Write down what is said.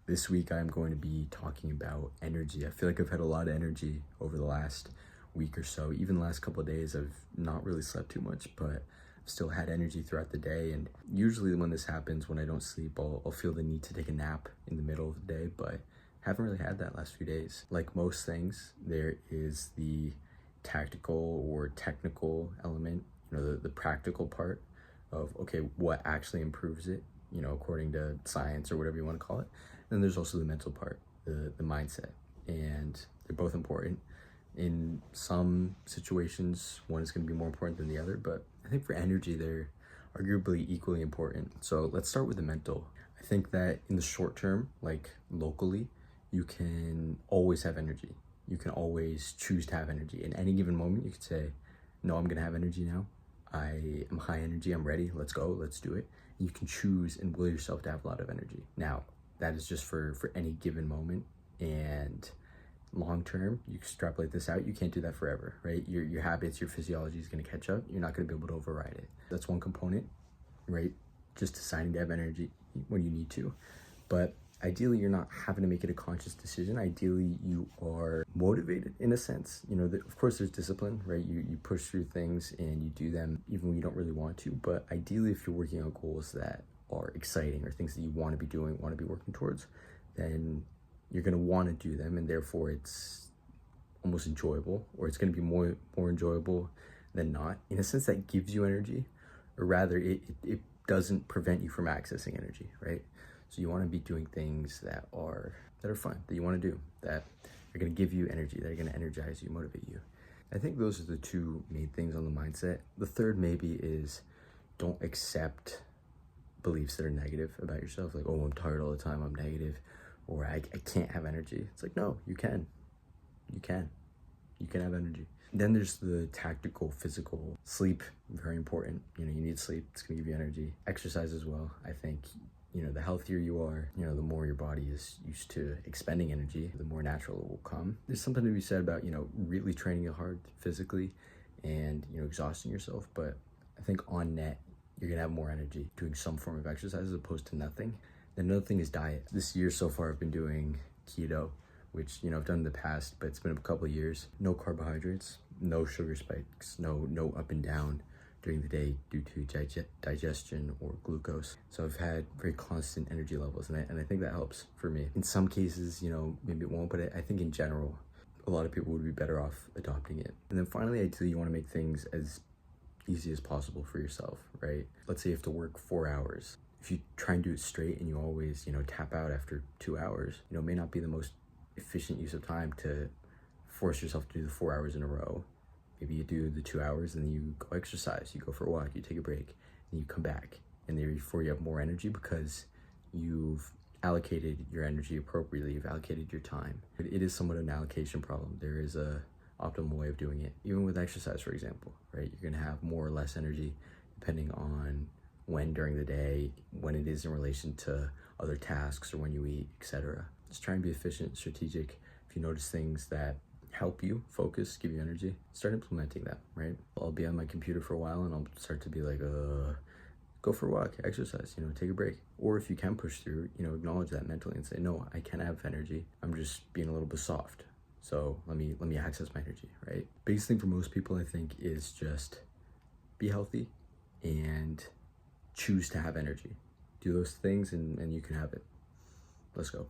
This week I'm going to be talking about energy. I feel like I've had a lot of energy over the last week or so. Even the last couple of days, I've not really slept too much, but I've still had energy throughout the day. And usually when this happens, when I don't sleep, I'll feel the need to take a nap in the middle of the day, but haven't really had that last few days. Like most things, there is the tactical or technical element, the practical part of, okay, what actually improves it, according to science or whatever you want to call it. Then there's also the mental part, the mindset, and they're both important. In some situations, one is going to be more important than the other, but I think for energy, they're arguably equally important. So let's start with the mental. I think that in the short term, like locally, you can always have energy. You can always choose to have energy. In any given moment, you could say, no, I'm going to have energy now. I am high energy, I'm ready, let's go, let's do it. And you can choose and will yourself to have a lot of energy. Now, that is just for any given moment, and long term, you extrapolate this out, you can't do that forever, right? Your habits, your physiology is going to catch up. You're not going to be able to override it. That's one component, right? Just deciding to have energy when you need to. But ideally, you're not having to make it a conscious decision. Ideally, you are motivated in a sense. Of course, there's discipline, right? You push through things and you do them even when you don't really want to. But ideally, if you're working on goals that are exciting or things that you want to be doing, want to be working towards, then you're going to want to do them, and therefore it's almost enjoyable, or it's going to be more enjoyable than not, in a sense that gives you energy, or rather it doesn't prevent you from accessing energy, right? So you want to be doing things that are fun, that you want to do, that are going to give you energy, that are going to energize you, motivate you. I think those are the two main things on the mindset. The third maybe is, don't accept beliefs that are negative about yourself, like, oh, I'm tired all the time, I'm negative, or I can't have energy. It's like, no, you can have energy. Then there's the tactical, physical. Sleep, very important. You need sleep. It's gonna give you energy. Exercise as well. I think, the healthier you are, the more your body is used to expending energy, the more natural it will come. There's something to be said about, really training it hard physically and, exhausting yourself. But I think on net, you're gonna have more energy doing some form of exercise as opposed to nothing. Then another thing is diet. This year so far, I've been doing keto, which, I've done in the past, but it's been a couple of years. No carbohydrates, no sugar spikes, no up and down during the day due to digestion or glucose. So I've had very constant energy levels, and I think that helps for me. In some cases, maybe it won't, but I think in general, a lot of people would be better off adopting it. And then finally, ideally, you want to make things as easy as possible for yourself, right? Let's say you have to work 4 hours. If you try and do it straight and you always, tap out after 2 hours, it may not be the most efficient use of time to force yourself to do the 4 hours in a row. Maybe you do the 2 hours and then you go exercise, you go for a walk, you take a break, and you come back. And therefore you have more energy because you've allocated your energy appropriately, you've allocated your time. It is somewhat an allocation problem. There is a optimal way of doing it. Even with exercise, for example, right? You're gonna have more or less energy depending on when during the day, when it is in relation to other tasks or when you eat, etc. Just try and be efficient, strategic. If you notice things that help you focus, give you energy, start implementing that, right? I'll be on my computer for a while and I'll start to be like, go for a walk, exercise, take a break. Or if you can push through, acknowledge that mentally and say, no, I can have energy. I'm just being a little bit soft. So let me access my energy, right? Biggest thing for most people, I think, is just be healthy and choose to have energy. Do those things and you can have it. Let's go.